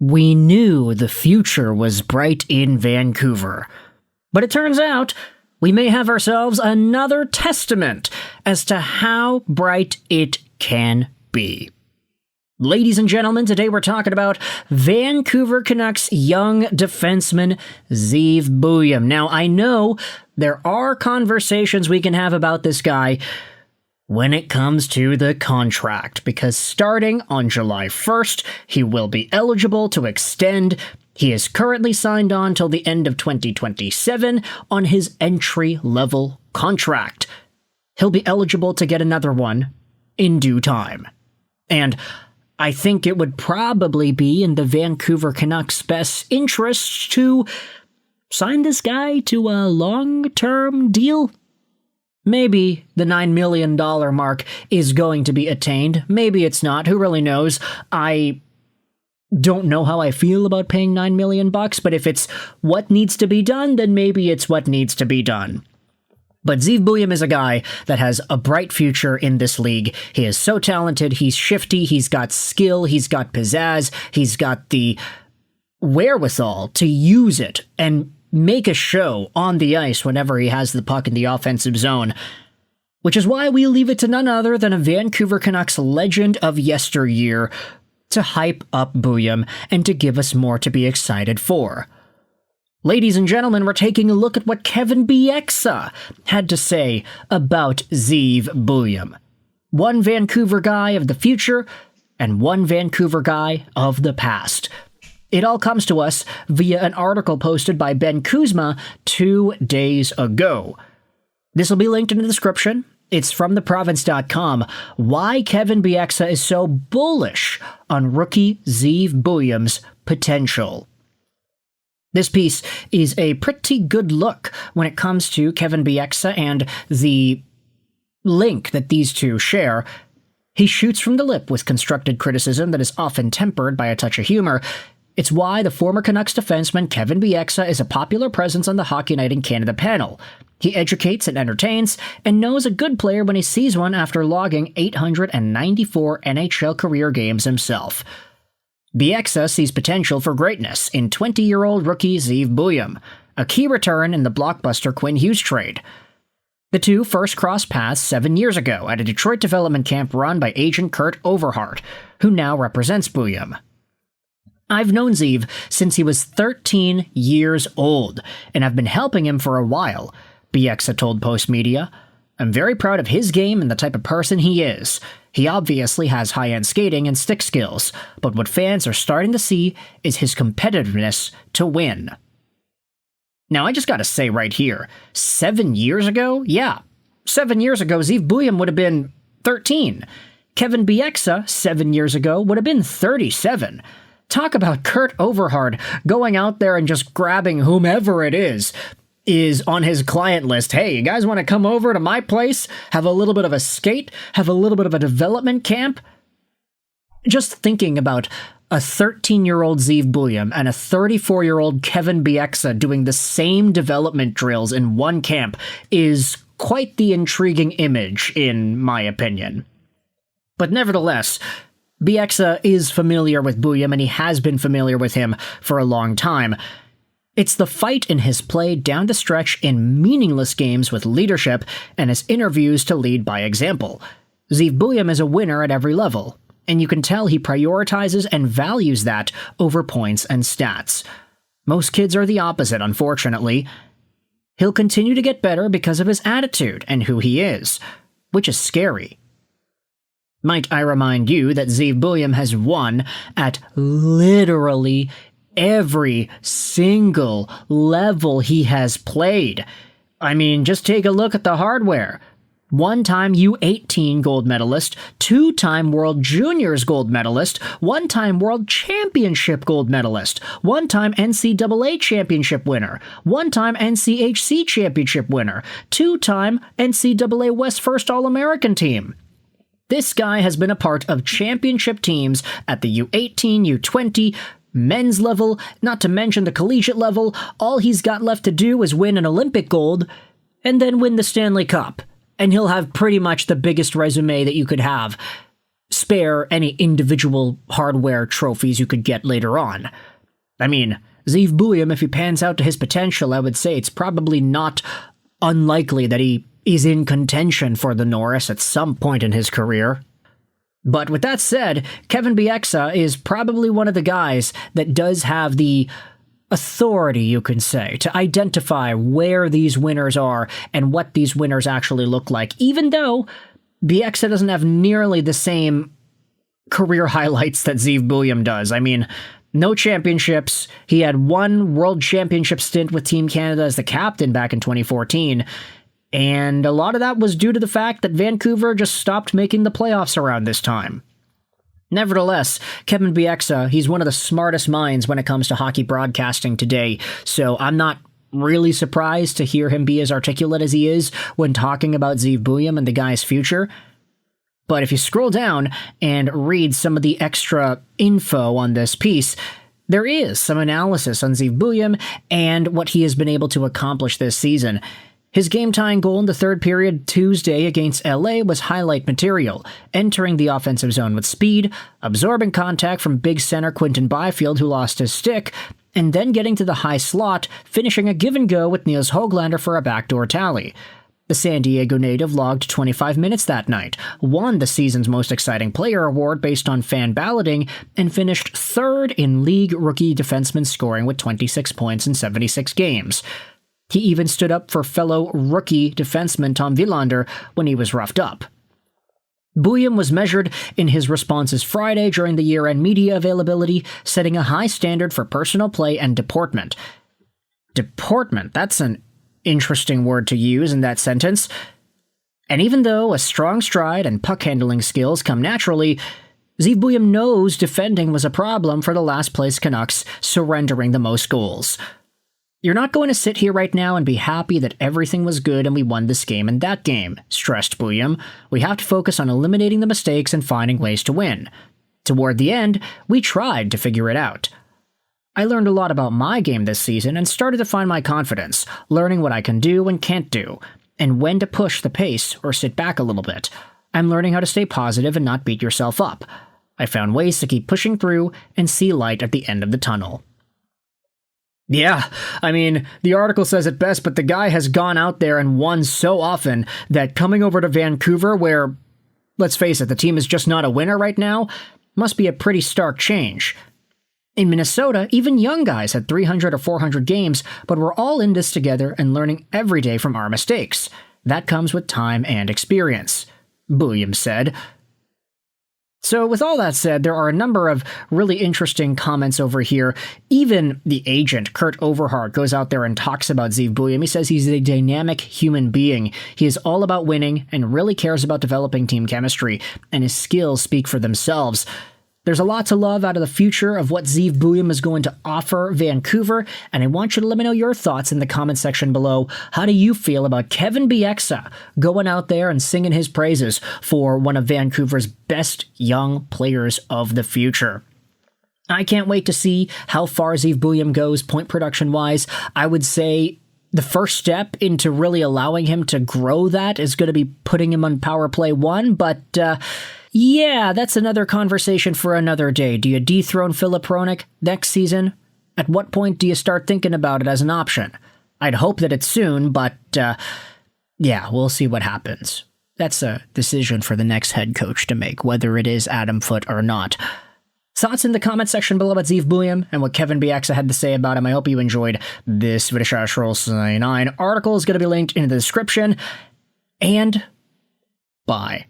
We knew the future was bright in Vancouver, but it turns out we may have ourselves another testament as to how bright it can be. Ladies and gentlemen, today we're talking about Vancouver Canucks young defenseman Zeev Buium. Now, I know there are conversations we can have about this guy when it comes to the contract, because starting on July 1st, he will be eligible to extend. He is currently signed on till the end of 2027 on his entry-level contract. He'll be eligible to get another one in due time. And I think it would probably be in the Vancouver Canucks' best interest to sign this guy to a long-term deal. Maybe the $9 million mark is going to be attained. Maybe it's not. Who really knows? I don't know how I feel about paying $9 million, but if it's what needs to be done, then maybe it's what needs to be done. But Zeev Buium is a guy that has a bright future in this league. He is so talented, he's shifty, he's got skill, he's got pizzazz, he's got the wherewithal to use it and make a show on the ice whenever he has the puck in the offensive zone. Which is why we leave it to none other than a Vancouver Canucks legend of yesteryear to hype up Buium and to give us more to be excited for. Ladies and gentlemen, we're taking a look at what Kevin Bieksa had to say about Zeev Buium. One Vancouver guy of the future and one Vancouver guy of the past. It all comes to us via an article posted by Ben Kuzma 2 days ago. This will be linked in the description. It's from theprovince.com. Why Kevin Bieksa is so bullish on rookie Zeev Buium's potential. This piece is a pretty good look when it comes to Kevin Bieksa and the link that these two share. He shoots from the lip with constructed criticism that is often tempered by a touch of humor. It's why the former Canucks defenseman Kevin Bieksa is a popular presence on the Hockey Night in Canada panel. He educates and entertains, and knows a good player when he sees one after logging 894 NHL career games himself. Bieksa sees potential for greatness in 20-year-old rookie Zeev Buium, a key return in the blockbuster Quinn Hughes trade. The two first crossed paths 7 years ago at a Detroit development camp run by agent Kurt Overhart, who now represents Buium. I've known Zeev since he was 13 years old, and I've been helping him for a while, Bieksa told Post Media. I'm very proud of his game and the type of person he is. He obviously has high-end skating and stick skills, but what fans are starting to see is his competitiveness to win. Now, I just gotta say right here, 7 years ago? Yeah, 7 years ago, Zeev Buium would have been 13. Kevin Bieksa, 7 years ago, would have been 37. Talk about Kurt Overhart going out there and just grabbing whomever it is on his client list. Hey, you guys want to come over to my place, have a little bit of a skate, have a little bit of a development camp? Just thinking about a 13-year-old Zeev Buium and a 34-year-old Kevin Bieksa doing the same development drills in one camp is quite the intriguing image, in my opinion. But nevertheless, Bieksa is familiar with Buium, and he has been familiar with him for a long time. It's the fight in his play down the stretch in meaningless games with leadership and his interviews to lead by example. Zeev Buium is a winner at every level, and you can tell he prioritizes and values that over points and stats. Most kids are the opposite, unfortunately. He'll continue to get better because of his attitude and who he is, which is scary. Might I remind you that Zeev Buium has won at literally every single level he has played. I mean, just take a look at the hardware. One-time U18 gold medalist, two-time World Juniors gold medalist, one-time World Championship gold medalist, one-time NCAA championship winner, one-time NCHC championship winner, two-time NCAA West First All-American team. This guy has been a part of championship teams at the U18, U20, men's level, not to mention the collegiate level. All he's got left to do is win an Olympic gold and then win the Stanley Cup. And he'll have pretty much the biggest resume that you could have. spare any individual hardware trophies you could get later on. I mean, Zeev Buium, if he pans out to his potential, I would say it's probably not unlikely that he is in contention for the Norris at some point in his career. But with that said, Kevin Bieksa is probably one of the guys that does have the authority, you can say, to identify where these winners are and what these winners actually look like, even though Bieksa doesn't have nearly the same career highlights that Zeev Buium does. I mean, no championships. He had one World Championship stint with Team Canada as the captain back in 2014, and a lot of that was due to the fact that Vancouver just stopped making the playoffs around this time. Nevertheless, Kevin Bieksa, he's one of the smartest minds when it comes to hockey broadcasting today, so I'm not really surprised to hear him be as articulate as he is when talking about Zeev Buium and the guy's future. But if you scroll down and read some of the extra info on this piece, there is some analysis on Zeev Buium and what he has been able to accomplish this season. His game-tying goal in the third period Tuesday against LA was highlight material, entering the offensive zone with speed, absorbing contact from big center Quinton Byfield, who lost his stick, and then getting to the high slot, finishing a give-and-go with Nils Höglander for a backdoor tally. The San Diego native logged 25 minutes that night, won the season's Most Exciting Player award based on fan balloting, and finished third in league rookie defenseman scoring with 26 points in 76 games. He even stood up for fellow rookie defenseman Tom Willander when he was roughed up. Buium was measured in his responses Friday during the year-end media availability, setting a high standard for personal play and deportment. Deportment, that's an interesting word to use in that sentence. And even though a strong stride and puck-handling skills come naturally, Zeev Buium knows defending was a problem for the last-place Canucks, surrendering the most goals. You're not going to sit here right now and be happy that everything was good and we won this game and that game, stressed Buium. We have to focus on eliminating the mistakes and finding ways to win. Toward the end, we tried to figure it out. I learned a lot about my game this season and started to find my confidence, learning what I can do and can't do, and when to push the pace or sit back a little bit. I'm learning how to stay positive and not beat yourself up. I found ways to keep pushing through and see light at the end of the tunnel. Yeah, I mean, the article says it best, but the guy has gone out there and won so often that coming over to Vancouver, where, let's face it, the team is just not a winner right now, must be a pretty stark change. In Minnesota, even young guys had 300 or 400 games, but we're all in this together and learning every day from our mistakes. That comes with time and experience, Buium said. So with all that said, there are a number of really interesting comments over here. Even the agent, Kurt Overhart, goes out there and talks about Zeev Buium. He says he's a dynamic human being. He is all about winning and really cares about developing team chemistry, and his skills speak for themselves. There's a lot to love out of the future of what Zeev Buium is going to offer Vancouver, and I want you to let me know your thoughts in the comment section below. How do you feel about Kevin Bieksa going out there and singing his praises for one of Vancouver's best young players of the future? I can't wait to see how far Zeev Buium goes point production-wise. I would say the first step into really allowing him to grow that is going to be putting him on power play 1, but yeah, that's another conversation for another day. Do you dethrone Filip Hronek next season? At what point do you start thinking about it as an option? I'd hope that it's soon, but yeah, we'll see what happens. That's a decision for the next head coach to make, whether it is Adam Foote or not. Thoughts in the comment section below about Zeev Buium and what Kevin Bieksa had to say about him. I hope you enjoyed this video. 9 article is going to be linked in the description. And bye.